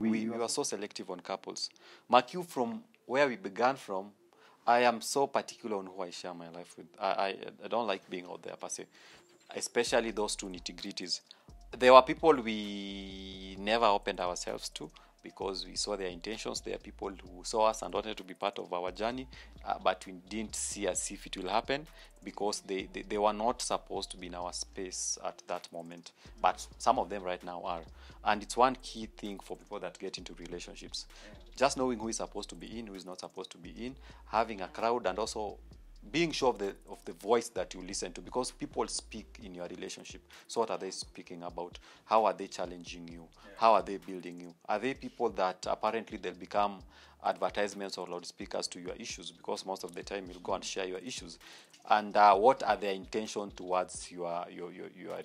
we were so selective on couples. Mark, you, from where we began from, I am so particular on who I share my life with. I don't like being out there per se, especially those two nitty-gritties. There were people we never opened ourselves to because we saw their intentions. There are people who saw us and wanted to be part of our journey, but we didn't see as if it will happen because they were not supposed to be in our space at that moment. But some of them right now are. And it's one key thing for people that get into relationships. Just knowing who is supposed to be in, who is not supposed to be in, having a crowd, and also being sure of the voice that you listen to, because people speak in your relationship. So what are they speaking about? How are they challenging you? How are they building you? Are they people that apparently they'll become advertisements or loudspeakers to your issues, because most of the time you'll go and share your issues? And what are their intention towards your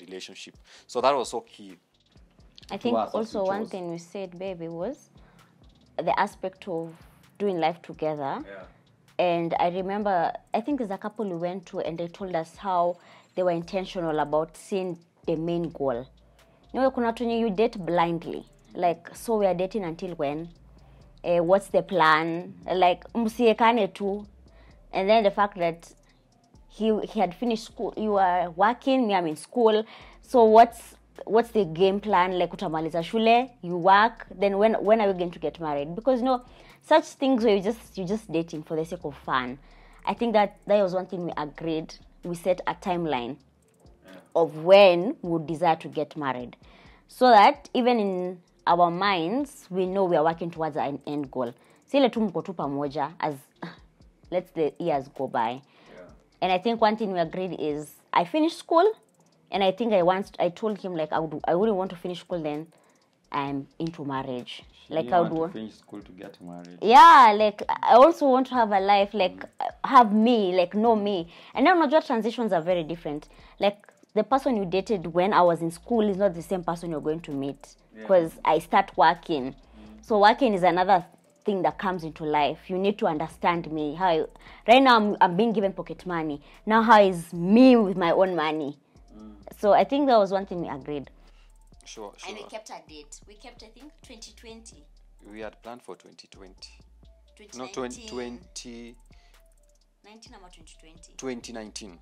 relationship? So that was so key. I think also one thing we said, baby, was the aspect of doing life together. And I remember, I think there's a couple we went to and they told us how they were intentional about seeing the main goal. You know, kuna watu you date blindly. Like, so we are dating until when? What's the plan? Like, msiekane tu. And then the fact that he had finished school, you are working, me I'm in school. So what's the game plan? Like, utamaliza shule, you work, then when are we going to get married? Because, you know, such things where you're just dating for the sake of fun. I think that was one thing we agreed. We set a timeline of when we would desire to get married, so that even in our minds we know we are working towards an end goal. Sile tu mko tu pamoja as let the years go by. And I think one thing we agreed is I finished school, and I think I told him, like, I wouldn't want to finish school then I'm into marriage. Like, I would want to finish school to get married. Yeah, like, I also want to have a life, like, have me, like, know me. And then unajua transitions are very different. Like, the person you dated when I was in school is not the same person you're going to meet, because I start working. So working is another thing that comes into life. You need to understand me. Right now I'm being given pocket money. Now how is me with my own money? So I think that was one thing we agreed. Sure. And we kept a date. We kept, I think, 2020. We had planned for 2020. 2019 or 2020? 2019.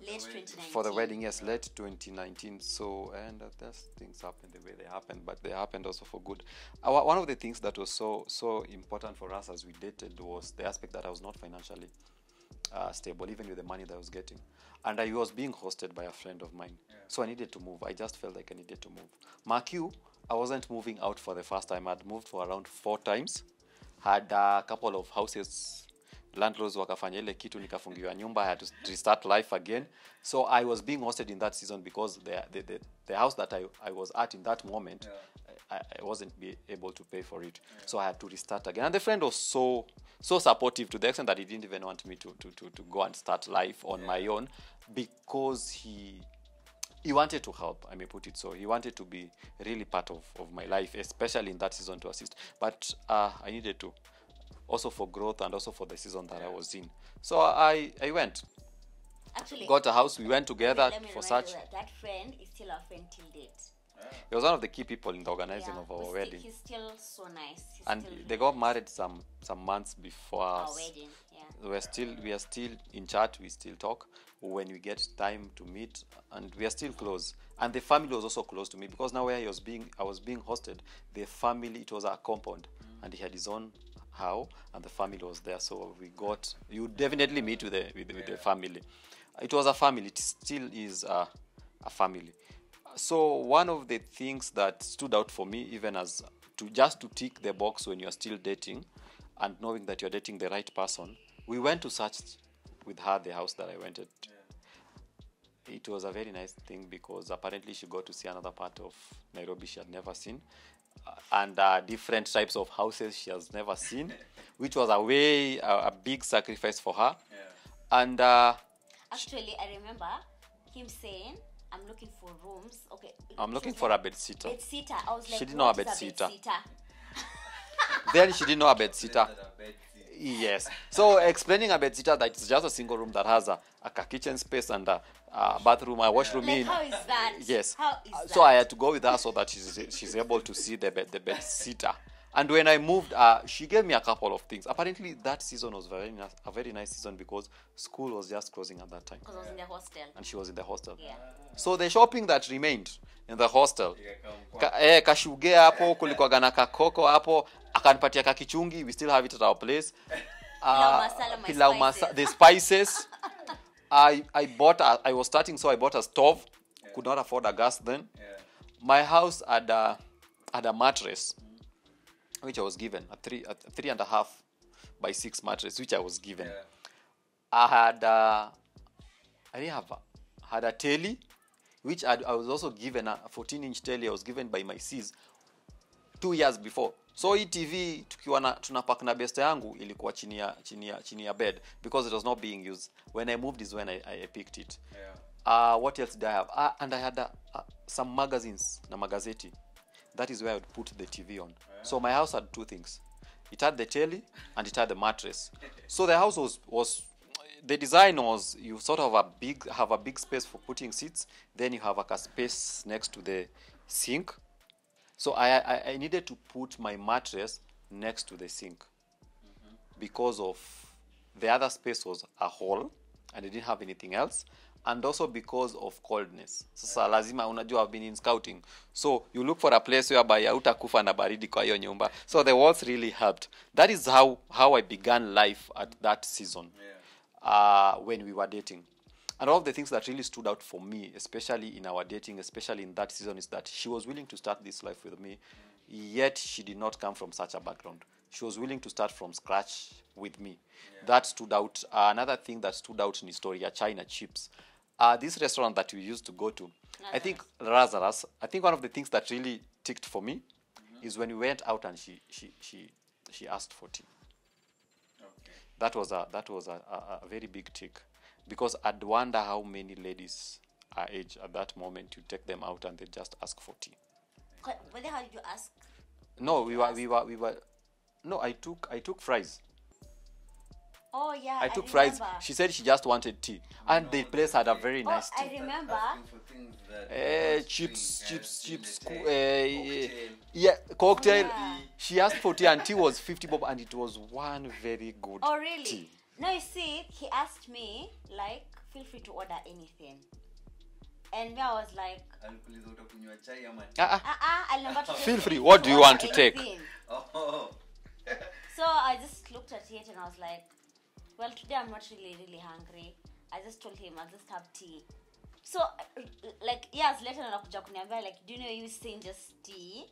Late 2019. For the wedding, yes, late 2019. So, and those things happened the way they happened, but they happened also for good. One of the things that was so important for us as we dated was the aspect that I was not financially stable, even with the money that I was getting. And I was being hosted by a friend of mine. So I needed to move. I just felt like I needed to move. Mark you, I wasn't moving out for the first time. I'd moved for around 4 times. Had a couple of houses. Landlords wakafanya ile kitu, nikafungiwa nyumba. I had to restart life again. So I was being hosted in that season because the house that I was at in that moment, I wasn't able to pay for it. So I had to restart again. And the friend was so supportive, to the extent that he didn't even want me to go and start life on my own, because he wanted to help, I may put it so. He wanted to be really part of my life, especially in that season, to assist. But I needed to, also for growth and also for the season that I was in. So I went. Actually, got a house, we went together for such. That friend is still our friend till date. He was one of the key people in the organizing of our wedding. He's still so nice. And they got married some months before our us. wedding. We are still in chat. We still talk when we get time to meet, and we are still close. And the family was also close to me, because now where I was being hosted, the family, it was a compound, and he had his own house, and the family was there. So you definitely meet with the family. It was a family. It still is a family. So one of the things that stood out for me, even as to tick the box when you're still dating and knowing that you're dating the right person, we went to search with her the house that I rented. It was a very nice thing, because apparently she got to see another part of Nairobi she had never seen, and different types of houses she has never seen, which was a big sacrifice for her. And actually, I remember him saying, I'm looking for rooms. Okay. I'm looking for a bed sitter. Bed sitter. I was like, she didn't know a bed sitter. Then she didn't know a bed sitter. Yes. So explaining a bed sitter, that it's just a single room that has a kitchen space and a bathroom, a washroom. Like, how is that? Yes. How is that? So I had to go with her so that she's able to see the bed sitter. And when I moved, she gave me a couple of things. Apparently, that season was a very nice season because school was just closing at that time. Because I was in the hostel. And she was in the hostel. Yeah. So the shopping that remained in the hostel, kashuge hapo, kulikuwa na kakoko hapo, akanipatia kakichungi, we still have it at our place. Pilau masala, the spices. I was starting, so I bought a stove. Could not afford a gas then. My house had a mattress, which I was given, a 3.5 by 6 mattress, which I was given. I had a telly, which I was also given, a 14-inch telly I was given by my sis 2 years before. So hii TV tukiwa tunapack na best yangu ilikuwa chini ya bed because it was not being used. When I moved is when I picked it. What else did I have? And I had some magazines na magazeti. That is where I would put the TV on. So my house had two things. It had the telly and it had the mattress. So the house was the design was you sort of have a big space for putting seats, then you have a space next to the sink. So I needed to put my mattress next to the sink because of the other space was a hall and I didn't have anything else, and also because of coldness. Sasa lazima unajua I've been in scouting. So you look for a place whereby hautakufa na baridi kwa hiyo nyumba. So the walls really helped. That is how I began life at that season. When we were dating. And all of the things that really stood out for me, especially in our dating, especially in that season, is that she was willing to start this life with me, yet she did not come from such a background. She was willing to start from scratch with me. That stood out. Another thing that stood out in Historia, China chips. This restaurant that we used to go to, I think Lazarus, I think one of the things that really ticked for me is when we went out and she asked for tea. That was a very big tick, because I'd wonder how many ladies our age at that moment you take them out and they just ask for tea. But how did you ask? No, we were. No, I took fries. Oh yeah, I took fries. She said she just wanted tea, and the place had a very nice tea. I remember. Chips, cocktail. Yeah. She asked for tea, and tea was 50 bob, and it was one very good Oh really? tea. No, you see, he asked me like, feel free to order anything, and me I was like, I'll never Feel free. What do you want to take? So I just looked at it and I was like, well, today I'm not really hungry. I just told him I'll just have tea. So like years later anakuja kuniambia like, do you know you saying just tea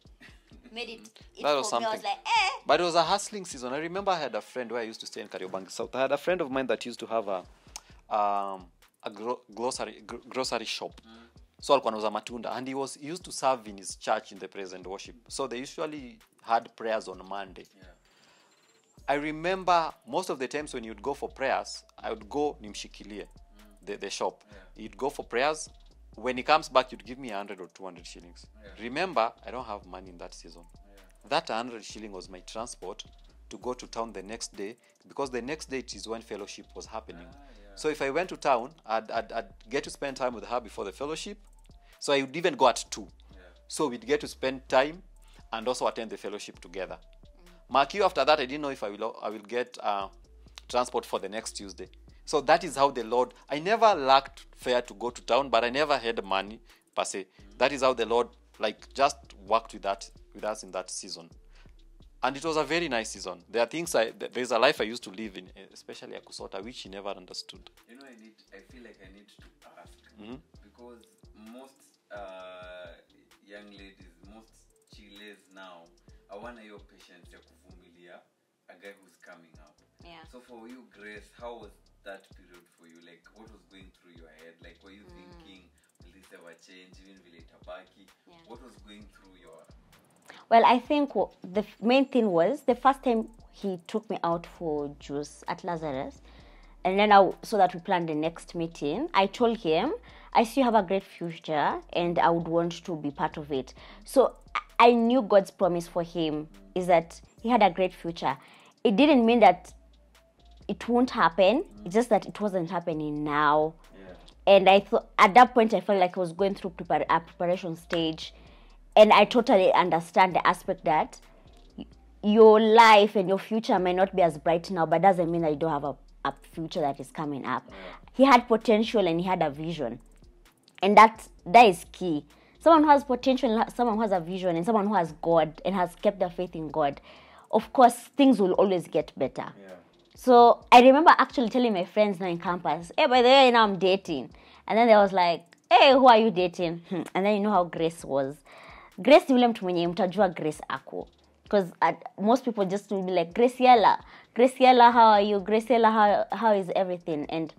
made it That was for me. I something. was like, But it was a hustling season. I remember I had a friend where I used to stay in Kariobangi South. I had a friend of mine that used to have a grocery shop. So alikuwa anauza matunda, and he used to serve in his church in the praise and worship. So they usually had prayers on Monday. I remember most of the times when you'd go for prayers, I would go nimshikilie the shop. You'd go for prayers. When he comes back, you'd give me 100 or 200 shillings. Remember, I don't have money in that season. That 100 shilling was my transport to go to town the next day, because the next day it is when fellowship was happening. So if I went to town, I'd get to spend time with her before the fellowship. So I would even go at 2. So we'd get to spend time and also attend the fellowship together. Mark you, after that, I didn't know if I will get transport for the next Tuesday. So that is how the Lord, I never lacked fare to go to town, but I never had money per se. That is how the Lord just worked with us in that season. And it was a very nice season. There are things there's a life I used to live in, especially at Kusota, which he never understood. You know, I feel like I need to ask, because most young ladies, most chiles now, I want your patience ya kuvumilia a guy who's coming up. Yeah. So for you, Grace, how was that period for you? Like, what was going through your head? Like, were you thinking, will this ever change? Even will it tabaki? Yeah. What was going through your... Well, I think the main thing was the first time he took me out for juice at Lazarus, and then so that we planned the next meeting, I told him, I see you have a great future and I would want to be part of it. So I knew God's promise for him is that he had a great future. It didn't mean that it won't happen. It's just that it wasn't happening now. And I thought at that point I felt like I was going through a preparation stage. And I totally understand the aspect that your life and your future may not be as bright now, but doesn't mean that you don't have a future that is coming up. He had potential and he had a vision. And that is key. Someone who has potential, someone who has a vision, and someone who has God and has kept their faith in God, of course, things will always get better. Yeah. So I remember actually telling my friends now in campus, hey, by the way, now I'm dating. And then they was like, hey, who are you dating? And then you know how Grace was. Grace ni ule mtu mwenye mtajua Grace ako. Because most people just will be like, Graciela, how are you? Graciela, how is everything? And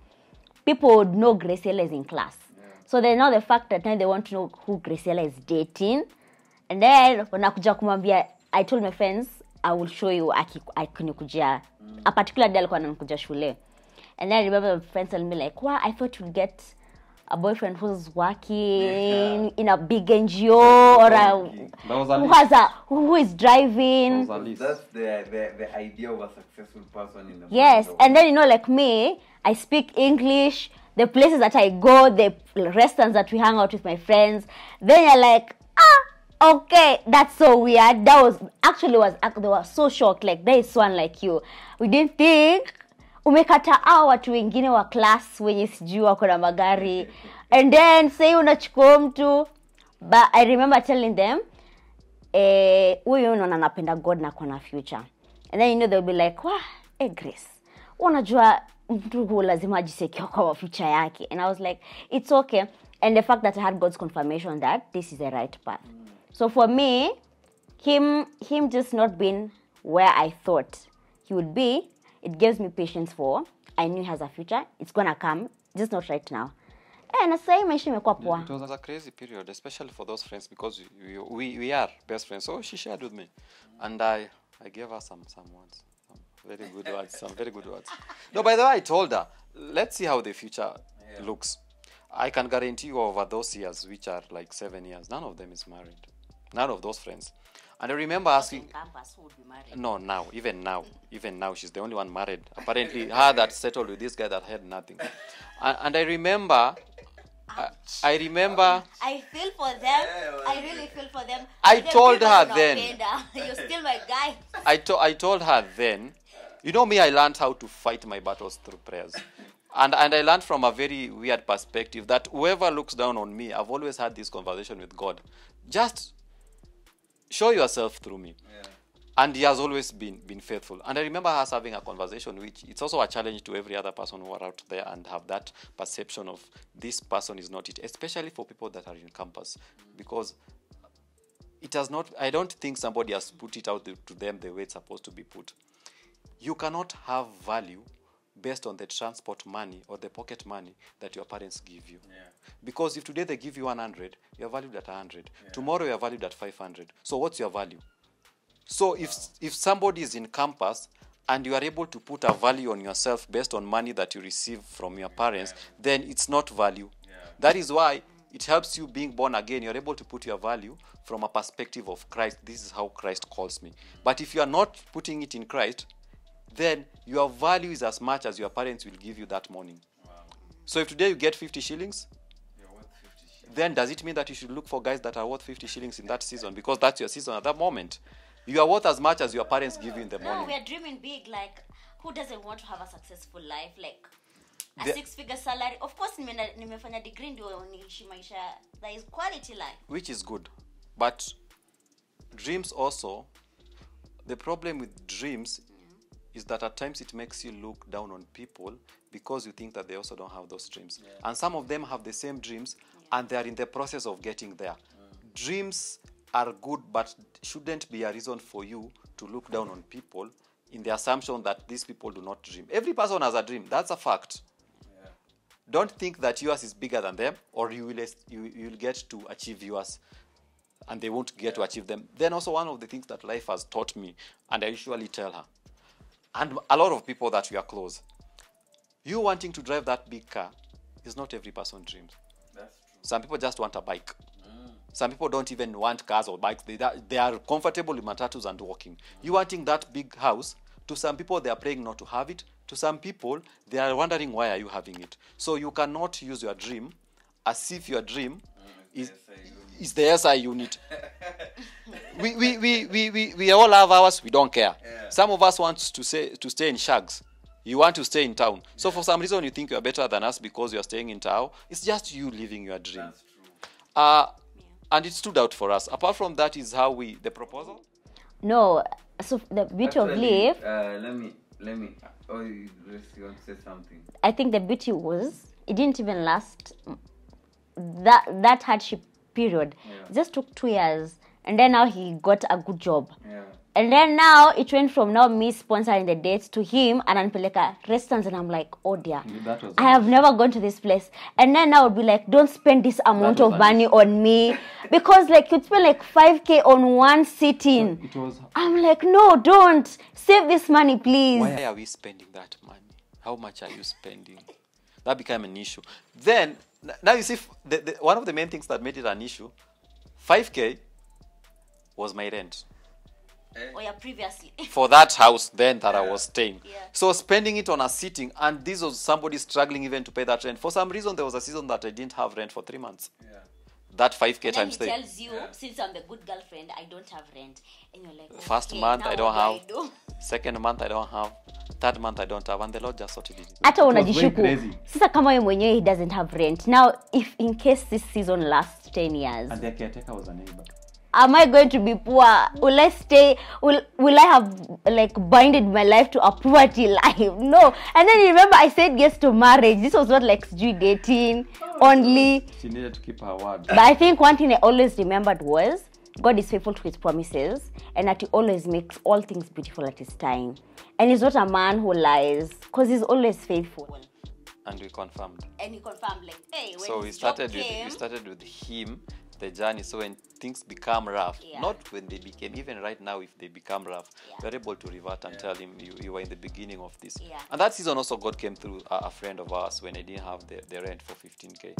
people would know Graciela is in class. So they know the fact that now they want to know who Graciela is dating. And then when I told my friends, I will show you akinikujia. A particular day alikuwa anakuja shule. And then I remember my friends telling me like, wow, I thought you'd get a boyfriend who's working in a big NGO or who is driving. That's the idea of a successful person in the Yes, and then like me, I speak English. The places that I go, the restaurants that we hang out with my friends, then you're like, okay, that's so weird. That was they were so shocked. Like, there is one like you. We didn't think umekata watu wengine wa class wenye sijui wako na magari, and then say unachukua mtu. But I remember telling them, huyu anapenda God na kuna future. And then they'll be like, wah, Grace, unajua mtu lazima ajisecure kwa future yake. And I was like, it's okay. And the fact that I had God's confirmation that this is the right path. So for me, him just not being where I thought he would be, it gives me patience for, I knew he has a future. It's going to come, just not right now. And I say, it was a crazy period, especially for those friends, because we are best friends. So she shared with me. And I gave her some words. Very good words. No, by the way, I told her, let's see how the future looks. I can guarantee you over those years, which are like 7 years, none of them is married. None of those friends. And I remember asking... campus, who would be married? No, even now, she's the only one married. Apparently, her that settled with this guy that had nothing. And I remember... I feel for them. I really feel for them. I told her then... You're still my guy. I told her then... You know me, I learned how to fight my battles through prayers. And I learned from a very weird perspective that whoever looks down on me, I've always had this conversation with God. Just show yourself through me. Yeah. And he has always been faithful. And I remember us having a conversation, which it's also a challenge to every other person who are out there and have that perception of this person is not it, especially for people that are in campus. Because it has not, I don't think somebody has put it out to them the way it's supposed to be put. You cannot have value based on the transport money or the pocket money that your parents give you. Yeah. Because if today they give you 100, you're valued at 100. Yeah. Tomorrow you're valued at 500. So what's your value? So if somebody is in campus and you are able to put a value on yourself based on money that you receive from your parents, then it's not value. Yeah. That is why it helps you being born again. You're able to put your value from a perspective of Christ. This is how Christ calls me. But if you are not putting it in Christ, then your value is as much as your parents will give you that morning. Wow. So if today you get 50 shillings, you're worth 50 shillings. Then does it mean that you should look for guys that are worth 50 shillings in that season? Because that's your season at that moment. You are worth as much as your parents give you in the morning. No, we are dreaming big. Like, who doesn't want to have a successful life? Like, a six-figure salary. Of course, nimefanya degree ndio niishi maisha. That is quality life. Which is good. But dreams also, the problem with dreams is that at times it makes you look down on people because you think that they also don't have those dreams. Yeah. And some of them have the same dreams and they are in the process of getting there. Dreams are good, but shouldn't be a reason for you to look down on people in the assumption that these people do not dream. Every person has a dream. That's a fact. Yeah. Don't think that yours is bigger than them or you will get to achieve yours and they won't get to achieve them. Then also one of the things that life has taught me, and I usually tell her, and a lot of people that we are close, you wanting to drive that big car is not every person's dreams. That's true. Some people just want a bike. Some people don't even want cars or bikes. They are comfortable with matatus and walking. You wanting that big house, to some people they are praying not to have it. To some people, they are wondering why are you having it. So you cannot use your dream as if your dream is the SI unit. we all have ours. We don't care. Yeah. Some of us want to stay in shags. You want to stay in town. So for some reason you think you are better than us because you are staying in town. It's just you living your dream. That's true. And it stood out for us. Apart from that is how the proposal. No, so the beauty of life. Let me. Oh, you want to say something? I think the beauty was it didn't even last. That hardship period just took 2 years, and then now he got a good job. Yeah. And then now it went from now me sponsoring the dates to him and anpeleka restaurants, and I'm like, oh dear, I have never gone to this place. And then now it would be like, don't spend this amount of money on me, because like you'd spend like 5K on one sitting. I'm like, no, don't save this money, please. Why are we spending that money? How much are you spending? That became an issue. Then now you see one of the main things that made it an issue, 5K was my rent. Or yeah, previously. For that house then that I was staying. Yeah. So spending it on a sitting, and this was somebody struggling even to pay that rent. For some reason, there was a season that I didn't have rent for 3 months. Yeah. That 5K And then times he 3. tells you, since I'm a good girlfriend, I don't have rent. And you're like, okay, First month, now I don't what have. do I do? Second month, I don't have. Third month, I don't have. And the Lord just sorted it. Hata very unajishuku crazy. sasa kama yeye mwenyewe he doesn't have rent. Now if in case this season lasts 10 years, And the caretaker was a neighbor. am I going to be poor? Will I stay? Will I have like binded my life to a poverty life? No. And then remember, I said yes to marriage. This was not like dating only. She needed to keep her word. But I think one thing I always remembered was God is faithful to his promises, and that he always makes all things beautiful at his time. And he's not a man who lies, because he's always faithful. And we confirmed. And he confirmed, like, hey, when So we his job started with him, the journey. So when things become rough, not when they became, even right now, if they become rough, we're able to revert and tell him you were in the beginning of this. Yeah. And that season also God came through a friend of ours when I didn't have the rent for 15K.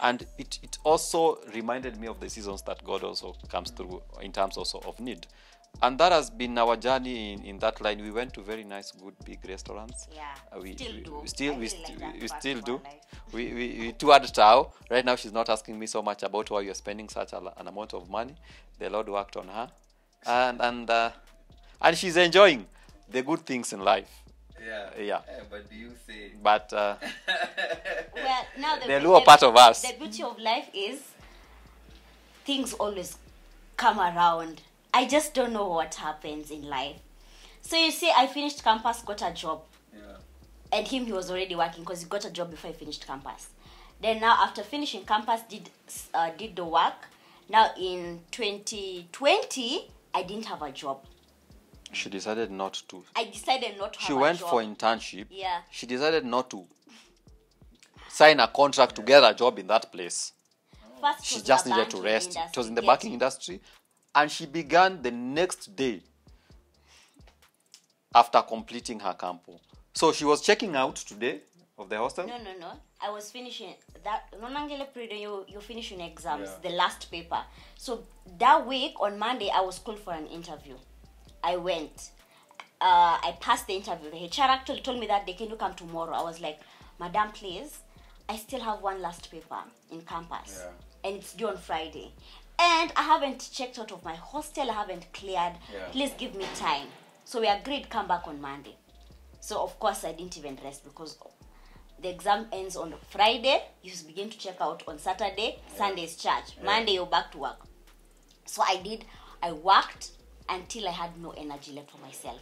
And it also reminded me of the seasons that God also comes through in terms also of need. And that has been our journey in that line. We went to very nice, good, big restaurants. Yeah, We still still do. do. We toured Tao. Right now, she's not asking me so much about why you're spending such an amount of money. The Lord worked on her. And she's enjoying the good things in life. Yeah. But do you say? But Well, now the lower part of us. The beauty of life is things always come around. I just don't know what happens in life. So you see, I finished campus, got a job. Yeah. And he was already working because he got a job before I finished campus. Then now after finishing campus, did the work. Now in 2020, I didn't have a job. She decided not to. I decided not to have She a went job. for internship. Yeah. She decided not to sign a contract to get a job in that place. First, it She was just the needed to banking rest. It industry, was in the get banking it? industry. And she began the next day after completing her campo. So she was checking out today of the hostel. No. I was finishing that. You're finishing exams, Yeah. the last paper. So that week on Monday, I was called for an interview. I went. I passed the interview. The HR actually told me that they can you come tomorrow. I was like, Madam, please, I still have one last paper in campus, and it's due on Friday. And I haven't checked out of my hostel. I haven't cleared. Please give me time. So we agreed, come back on Monday. So of course I didn't even rest because the exam ends on Friday. You begin to check out on Saturday. Sunday is church. Monday you're back to work. So I did. I worked until I had no energy left for myself.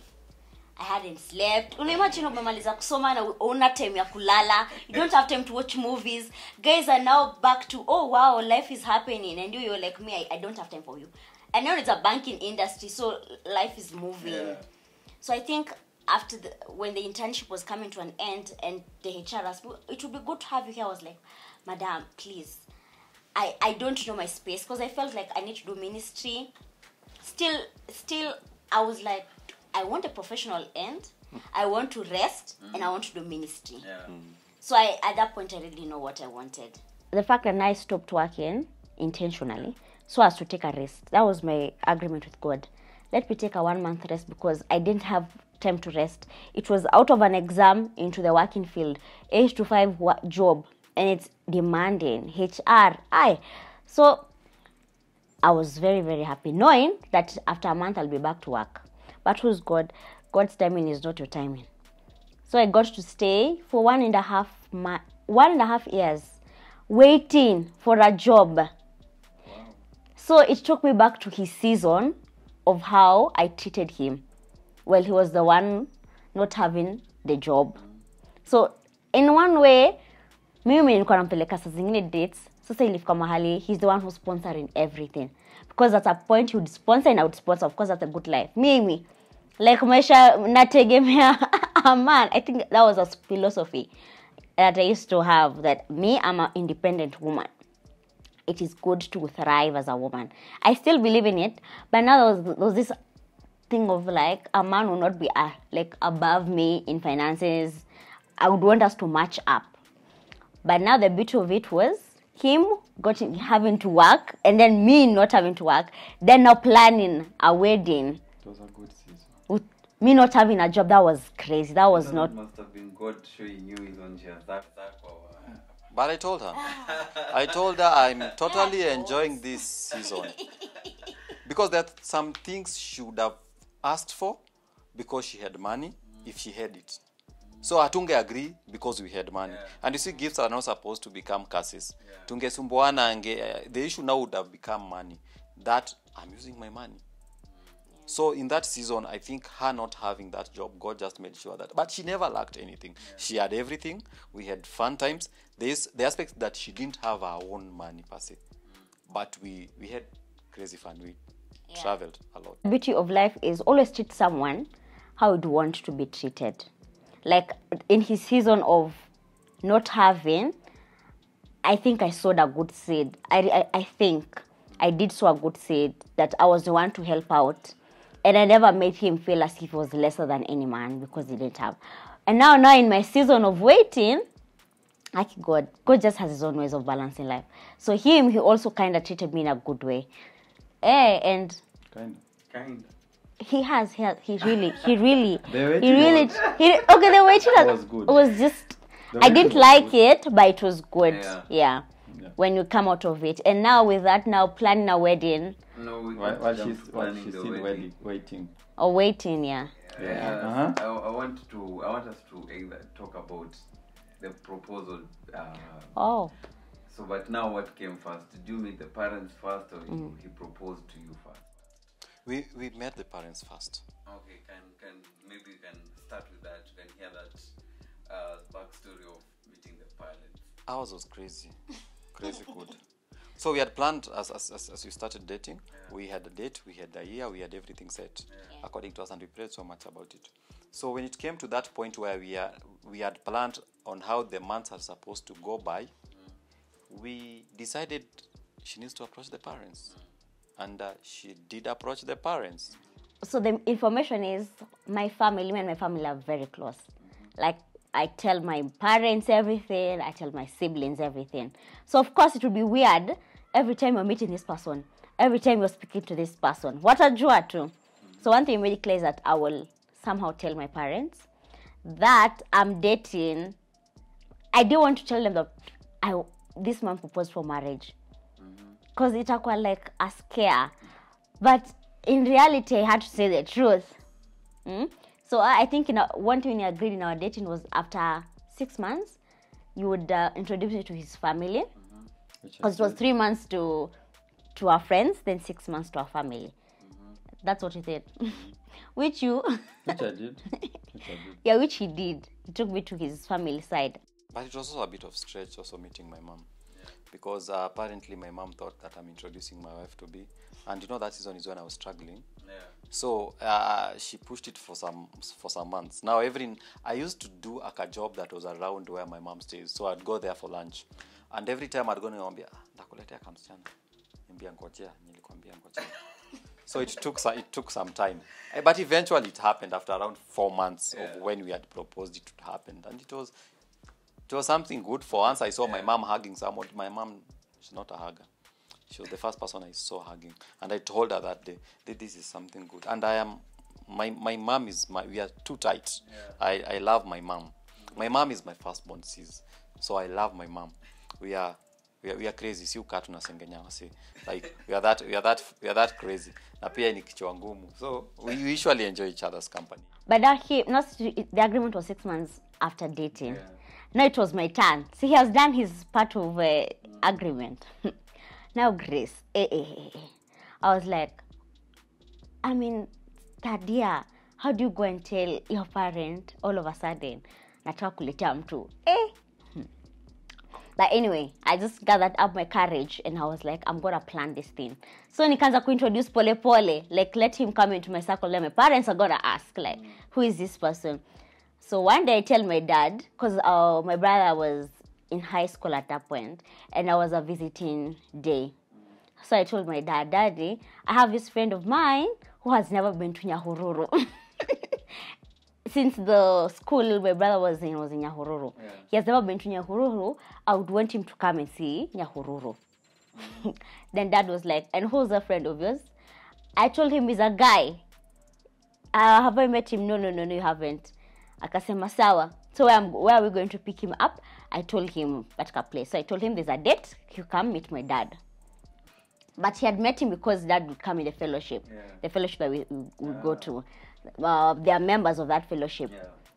I hadn't slept. Unaimagine umemaliza kusoma na una time ya kulala. You don't have time to watch movies. Guys are now back to, oh wow, life is happening. And you're like me, I don't have time for you. And now it's a banking industry, so life is moving. Yeah. So I think after when the internship was coming to an end and the HR asked, it would be good to have you here. I was like, Madam, please. I don't know my space because I felt like I need to do ministry. Still, I was like, I want a professional end. I want to rest and I want to do ministry. Yeah. So at that point, I really know what I wanted. The fact that I stopped working intentionally so as to take a rest. That was my agreement with God. Let me take a 1 month rest because I didn't have time to rest. It was out of an exam into the working field, 8 to 5 job. and it's demanding. HR, so I was very, very happy knowing that after a month I'll be back to work. But who's God? God's timing is not your timing. So I got to stay for 1.5 years waiting for a job. Wow. So it took me back to his season of how I treated him. Well, he was the one not having the job. So in one way, mimi nilikuwa nampeleka saa zingine dates. Sasa ilifika mahali, he's the one who's sponsoring everything. Because at a point he would sponsor and I would sponsor. Of course, that's a good life. Mimi, like maisha nategemea a man. I think that was a philosophy that I used to have, that me, I'm an independent woman. It is good to thrive as a woman. I still believe in it, but now there was this thing of like a man will not be like above me in finances. I would want us to match up. But now the beauty of it was him having to work and then me not having to work. Then now planning a wedding. It was a good season. With me not having a job, that was crazy. That was not. It must have been God showing you his own chance. But I told her I'm totally enjoying this season. Because there are some things she would have asked for because she had money, if she had it. So hatunge agree because we had money. Yeah. And you see, gifts are not supposed to become curses. Yeah. Tungesumbuana the issue now would have become money. That I'm using my money. So in that season, I think her not having that job, God just made sure that. But she never lacked anything. Yeah. She had everything. We had fun times. There's the aspect that she didn't have her own money per se. But we had crazy fun. We traveled a lot. The beauty of life is always treat someone how you'd want to be treated. Like in his season of not having, I think I sowed a good seed. I think I did sow a good seed that I was the one to help out. And I never made him feel as if he was lesser than any man because he didn't have. And now in my season of waiting, like God just has his own ways of balancing life. So he also kind of treated me in a good way. And Kind of. He really, the waiting was good. Was just, I didn't like it, but it was good. Yeah. When you come out of it. And now with that, now planning a wedding. No, she's still waiting. Or waiting, yeah. I want us to talk about the proposal. So, but now what came first? Did you meet the parents first, or he proposed to you first? We met the parents first. Okay, maybe you can start with that. You can hear that backstory of meeting the parents. Ours was crazy good. So we had planned as we started dating. Yeah. We had a date, we had a year, we had everything set according to us, and we prayed so much about it. So when it came to that point where we had planned on how the months are supposed to go by, we decided she needs to approach the parents. And she did approach the parents. So the information is, me and my family are very close. Like, I tell my parents everything, I tell my siblings everything. So of course it would be weird every time you're meeting this person, every time you're speaking to this person. What a joy too. So one thing really clear is that I will somehow tell my parents that I'm dating. I do want to tell them that this man proposed for marriage. Because it was like a scare. But in reality, I had to say the truth. So I think one thing we agreed in our dating was after 6 months, you would introduce me to his family. Because it was 3 months to our friends, then 6 months to our family. That's what he said. Which I did. Yeah, which he did. He took me to his family side. But it was also a bit of stretch also meeting my mom. Because apparently my mom thought that I'm introducing my wife to be, and that season is when I was struggling. So she pushed it for some months. Now I used to do a job that was around where my mom stays, so I'd go there for lunch, and every time I'd go niambia ndakuletea kamsichana, niambia ngojea, nilikwambia ngojea. So it took some time, but eventually it happened after around 4 months of when we had proposed. It happened, and it was something good. For once, I saw my mom hugging someone. My mom, she's not a hugger. She was the first person I saw hugging. And I told her that day, this is something good. And my mom we are too tight. I love my mom. My mom is my firstborn sis, so I love my mom. We are crazy. Si ukatu na sengenya wasi. Like we are that crazy. Na pia ni kichwa ngumu. So we usually enjoy each other's company. But the agreement was 6 months after dating. Yeah. Now it was my turn. See, he has done his part of agreement. Now Grace, I was like, I mean, third year, how do you go and tell your parent all of a sudden? Nataka kuletea mtu. But anyway, I just gathered up my courage and I was like, I'm going to plan this thing. So nikaanza kuintroduce pole pole, like let him come into my circle. Then my parents are going to ask, like, who is this person? So one day I tell my dad, because my brother was in high school at that point, and I was a visiting day. So I told my dad, Daddy, I have this friend of mine who has never been to Nyahururu. Since the school my brother was in Nyahururu. Yeah. He has never been to Nyahururu. I would want him to come and see Nyahururu. Then Dad was like, and who's a friend of yours? I told him he's a guy. Have I met him? No, you haven't. Akasema sawa. So where are we going to pick him up? I told him at place. So I told him there's a date. You come meet my dad. But he had met him because Dad would come in the fellowship. Yeah. The fellowship that we would go to. They are members of that fellowship.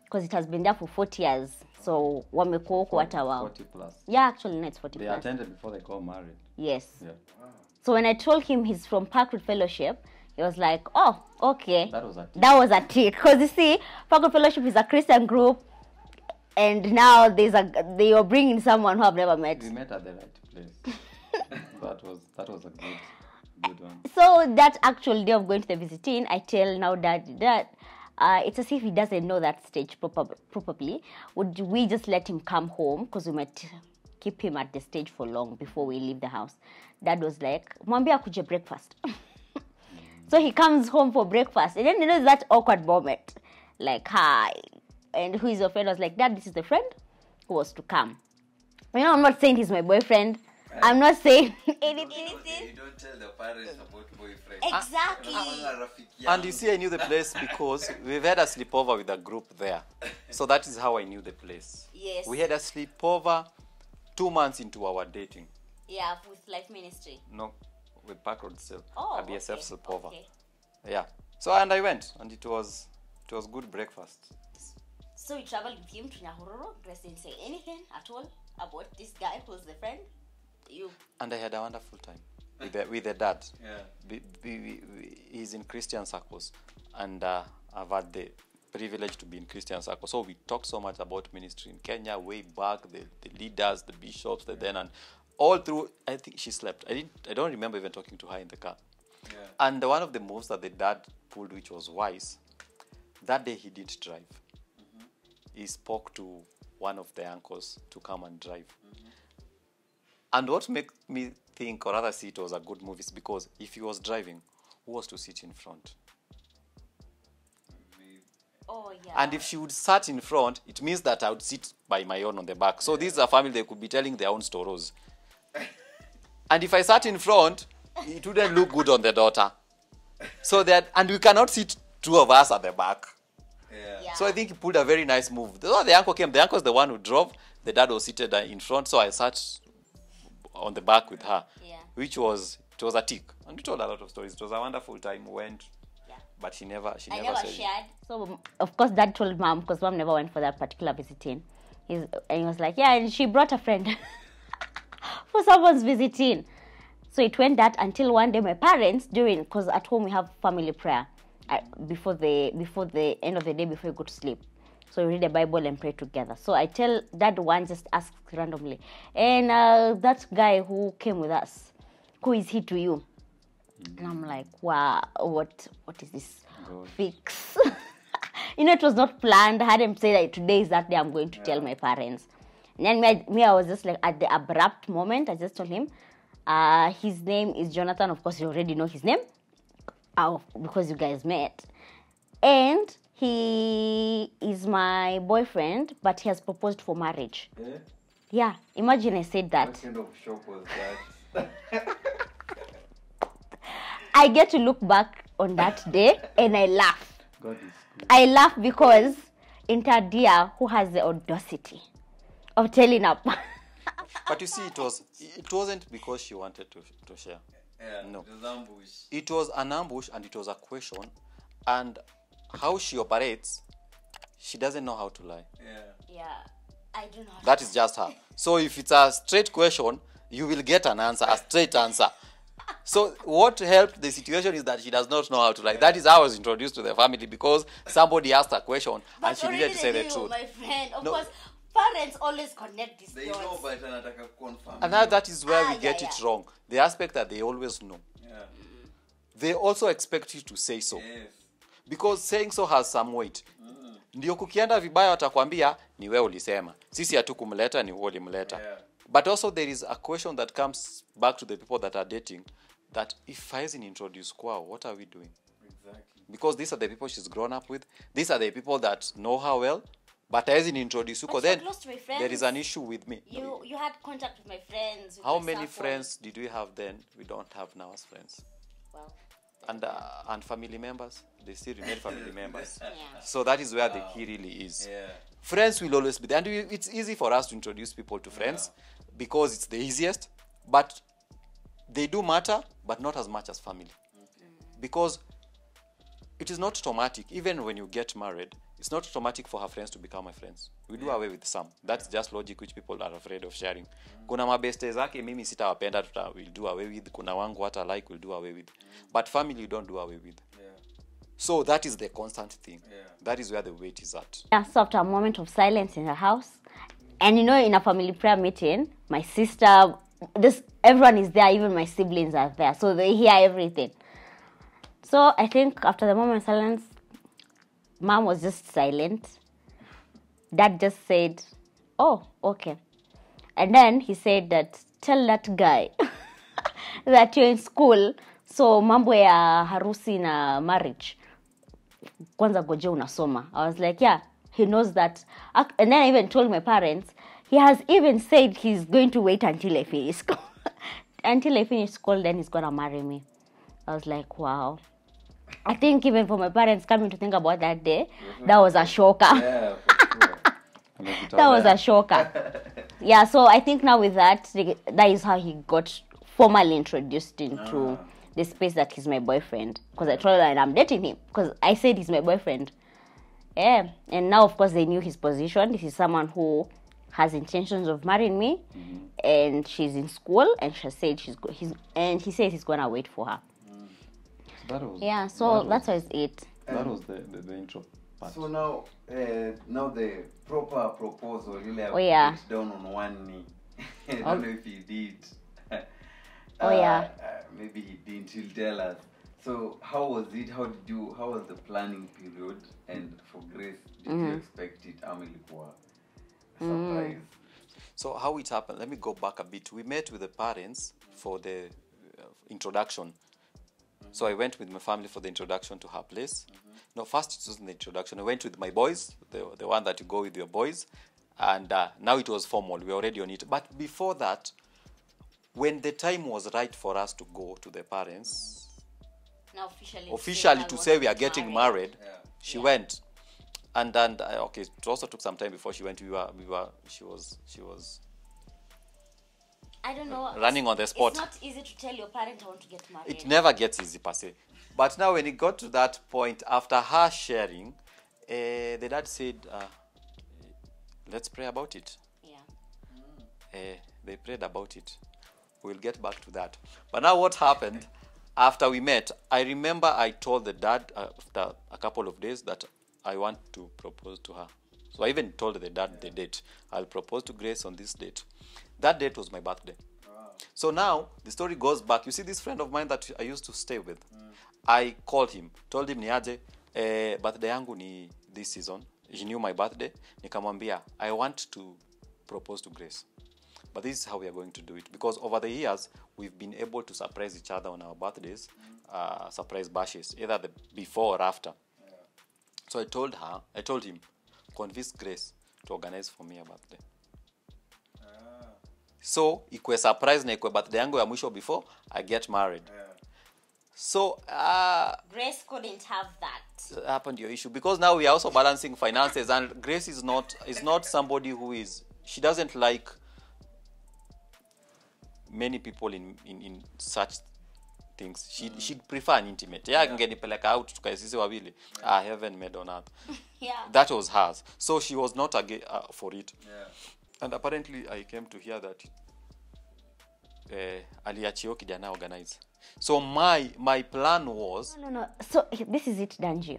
Because it has been there for 40 years. So, wamekuwa huko hata wao. 40 plus. Yeah, actually, no, it's 40 they plus. They attended before they got married. Yes. Yeah. Wow. So, when I told him he's from Parkwood Fellowship, he was like, oh, okay. That was a tick. That was a tick. Because you see, Parkwood Fellowship is a Christian group. And now they are bringing someone who I've never met. We met at the right place. that was a good one. So that actual day of going to the visiting, I tell now Dad that it's as if he doesn't know that stage properly. Would we just let him come home? Because we might keep him at the stage for long before we leave the house. Dad was like, mwambie akuje breakfast. So he comes home for breakfast. And then that awkward moment. Like, hi. And who is your friend? I was like, Dad, this is the friend who was to come. I'm not saying he's my boyfriend. I'm not saying anything. You don't tell the parents about boyfriend. Exactly. And you see, I knew the place because we've had a sleepover with a group there. So that is how I knew the place. Yes. We had a sleepover 2 months into our dating. Yeah, with Life Ministry. No, with Parkroad itself. Oh, a BSF sleepover. Okay. Yeah. So and I went, and it was good breakfast. So you traveled with him to Nyahururu. Grace didn't say anything at all about this guy who's the friend. And I had a wonderful time with the dad. Yeah. He's in Christian circles, and I've had the privilege to be in Christian circles. So we talked so much about ministry in Kenya way back, the leaders, the bishops, then and all through. I think she slept. I don't remember even talking to her in the car. Yeah. And one of the moves that the dad pulled, which was wise, that day he didn't drive. Mm-hmm. He spoke to one of the uncles to come and drive. Mm-hmm. And what made me think, or rather see it was a good move, is because if he was driving, who was to sit in front? Oh, yeah. And if she would sit in front, it means that I would sit by my own on the back. So this is a family, they could be telling their own stories. And if I sat in front, it wouldn't look good on the daughter. So and we cannot sit two of us at the back. Yeah. So I think he pulled a very nice move. So the uncle came. The uncle was the one who drove. The dad was seated in front. So I sat on the back with her, which was a tick. And we told a lot of stories. It was a wonderful time. We went, but she never shared. So of course Dad told Mom, because Mom never went for that particular visiting. And he was like, yeah, and she brought a friend for someone's visiting. So it went that until one day my parents because at home we have family prayer before the end of the day before you go to sleep. So we read the Bible and pray together. So I tell Dad one, just ask randomly, and that guy who came with us, who is he to you? And I'm like, wow, what is this fix? It was not planned. I had him say that today is that day I'm going to tell my parents. And then me, I was just like, at the abrupt moment, I just told him, his name is Jonathan. Of course, you already know his name because you guys met. And he is my boyfriend, but he has proposed for marriage. Yeah, imagine I said that. What kind of shock was that? I get to look back on that day and I laugh. God is good. I laugh because in third year who has the audacity of telling up. But you see, it wasn't because she wanted to share. Yeah, No. it was ambush. It was an ambush and it was a question. And how she operates, she doesn't know how to lie. Yeah, I do not. That is just her. So if it's a straight question, you will get an answer, a straight answer. So what helped the situation is that she does not know how to lie. That is how I was introduced to the family, because somebody asked a question and she needed to say the truth. My friend, of No. course, parents always connect these They dots. know, but anataka confirm. And that is where we Yeah, get it wrong. The aspect that they always know. Yeah. They also expect you to say so. Yes. Because saying so has some weight. Ndio kukienda vibaya watakwambia ni wewe ulisema. Sisi hatukumleta, ni wewe ulimleta. Yeah. But also there is a question that comes back to the people that are dating, that if I isn't introduced kwao, what are we doing? Exactly. Because these are the people she's grown up with. These are the people that know her well. But I isn't introduced. But Then you're close to my friends. there is an issue with me. You had contact with my friends. With How my many circle. friends did we have then? We don't have now as friends. Well, And family members, they still remain family members. yeah. So that is where the key really is. Yeah. Friends will always be there. And it's easy for us to introduce people to friends because it's the easiest. But they do matter, but not as much as family. Because it is not automatic. Even when you get married, it's not automatic for her friends to become my friends. We do away with some. That's just logic which people are afraid of sharing. Kuna mabeste zake mimi sitawapenda, we'll do away with. Kuna wangu hata like, we'll do away with. But family you don't do away with. Yeah. So that is the constant thing. Yeah. That is where the weight is at. Yeah, so after a moment of silence in the house, and in a family prayer meeting, my sister, everyone is there, even my siblings are there, so they hear everything. So I think after the moment of silence, Mom was just silent. Dad just said, "Oh, okay." And then he said that, "Tell that guy that you're in school, so mambo ya harusi na marriage. Kwanza goje unasoma." I was like, yeah, he knows that. And then I even told my parents, he has even said he's going to wait until I finish school. Until I finish school, then he's going to marry me. I was like, wow. I think even for my parents coming to think about that day, that was a shocker. Yeah, for sure. That was a shocker. Yeah, so I think now with that is how he got formally introduced into the space that he's my boyfriend. Because I told her and I'm dating him. Because I said he's my boyfriend. Yeah, and now of course they knew his position. This is someone who has intentions of marrying me, and she's in school, and she said he says he's gonna wait for her. That was, Yeah, so that's how it's it. That was the intro part. So now the proper proposal, really Oh, yeah. put down on one knee. I don't know if he did. Oh, yeah. Maybe he didn't. He'll tell us. So how was it? How was the planning period? And for Grace, did you expect it? Ilikuwa a surprise. So how it happened, let me go back a bit. We met with the parents for the introduction. So I went with my family for the introduction to her place. No, first it wasn't the introduction. I went with my boys, the one that you go with your boys. And now it was formal. We were already on it. But before that, when the time was right for us to go to the parents, Now officially to say we are getting married, Yeah. she went. And then, okay, it also took some time before she went. She was I don't know. running on the spot. It's not easy to tell your parent I want to get married. It never gets easy per se. But now when it got to that point, after her sharing, the dad said, let's pray about it. Yeah. They prayed about it. We'll get back to that. But now what happened, after we met, I remember I told the dad after a couple of days that I want to propose to her. So I even told the dad the date. I'll propose to Grace on this date. That date was my birthday. So now the story goes back. You see this friend of mine that I used to stay with. I called him, told him niaje, birthday yangu ni this season. He knew my birthday. Nikamwambia, I want to propose to Grace. But this is how we are going to do it. Because over the years, we've been able to surprise each other on our birthdays, surprise bashes, either the before or after. Yeah. So I told him, convince Grace to organize for me a birthday. So, ikwe surprise na ikwe birthday yangu ya mwisho before I get married. Yeah. So, Grace couldn't have that. happened your issue, because now we are also balancing finances, and Grace is not somebody who is, she doesn't like many people in such things. She'd prefer an intimate. Yeah, angenipeleka out tukae sisi wawili. Heaven made on earth. Yeah. That was hers. So she was not for it. Yeah. And apparently I came to hear that aliachio kijana organize. So my plan was No. So this is it, Danji.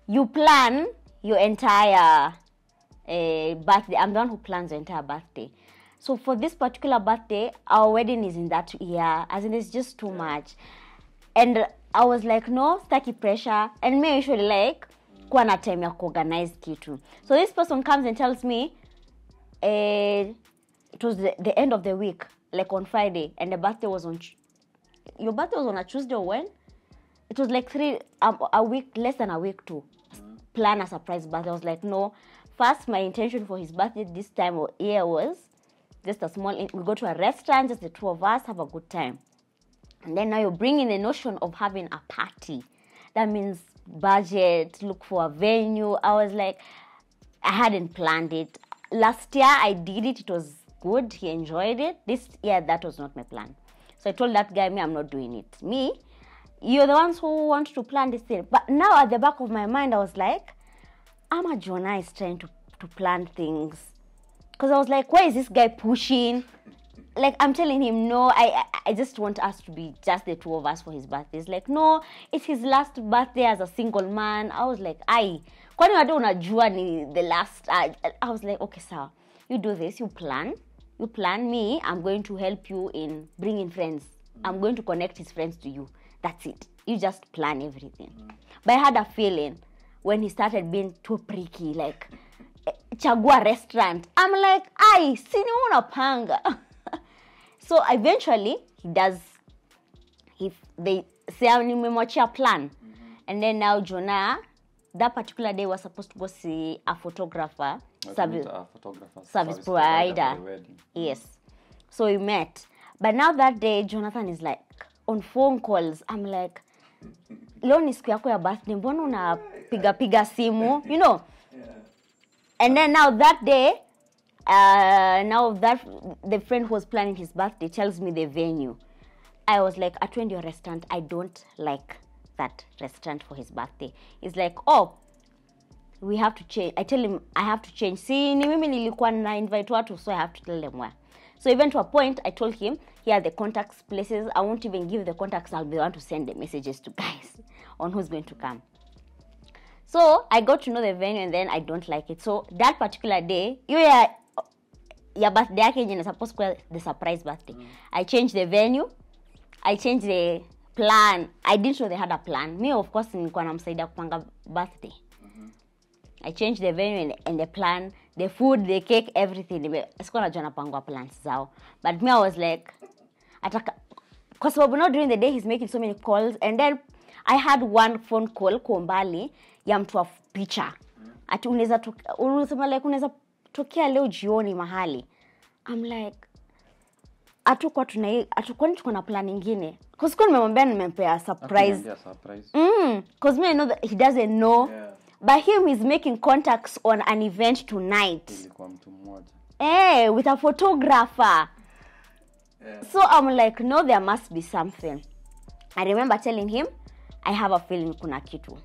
You plan your entire birthday. I'm the one who plans the entire birthday. So for this particular birthday, our wedding is in that year, as in it's just too much. And I was like, no, staki pressure. And me usually like, kuwa na time ya organize kitu. So this person comes and tells me, it was the end of the week, like on Friday, and the birthday was on, your birthday was on a Tuesday or when? It was like a week, less than a week to plan a surprise birthday. I was like, no. First, my intention for his birthday this time of year was just a small, we go to a restaurant, just the two of us, have a good time. And then now you're bringing the notion of having a party. That means budget, look for a venue. I was like, I hadn't planned it. Last year I did it. It was good. He enjoyed it. This year, that was not my plan. So I told that guy, me, I'm not doing it. Me, you're the ones who want to plan this thing. But now at the back of my mind, I was like, Jonah is trying to plan things. Because I was like, why is this guy pushing? Like, I'm telling him, no, I just want us to be just the two of us for his birthday. He's like, no, it's his last birthday as a single man. I was like, kwani wadu unajua ni the last. I was like, okay, sir, you do this, you plan me. I'm going to help you in bringing friends. I'm going to connect his friends to you. That's it. You just plan everything. But I had a feeling when he started being too pricky, like, chagua restaurant. I'm like, sini unapanga. So eventually they say nimemwachia plan. And then now Jonah, that particular day, was supposed to go see a photographer, service provider. Yes. So we met. But now that day, Jonathan is like on phone calls. I'm like, leo ni siku yako ya birthday, mbona unapiga simu, you know? Yeah. And then now that day, now that the friend who was planning his birthday tells me the venue. I was like, attend your restaurant. I don't like that restaurant for his birthday. He's like, oh, we have to change. I tell him I have to change. See, ni mimi nilikuwa na invite watu, so I have to tell them where. So even to a point, I told him, here are the contacts places. I won't even give the contacts. I'll be the one to send the messages to guys on who's going to come. So I got to know the venue, and then I don't like it. So that particular day, your birthday yake yenye supposed to be the surprise birthday. I changed the venue. I changed the plan. I didn't know they had a plan. Me, of course, nilikuwa namsaidia kupanga birthday. I changed the venue and the plan, the food, the cake, everything. Sikuwa najua napangwa plans zao. But me, I was like, because not during the day, he's making so many calls. And then I had one phone call kumbali ya mtu wa picha. Ati unaweza tokea leo jioni mahali. I'm like, atuko tuko na plan nyingine. Cause kwa nimemwambia nimempea surprise. Cause me I know that he doesn't know. Yeah. But him is making contacts on an event tonight. With a photographer. Yeah. So I'm like, no, there must be something. I remember telling him, I have a feeling kuna kitu.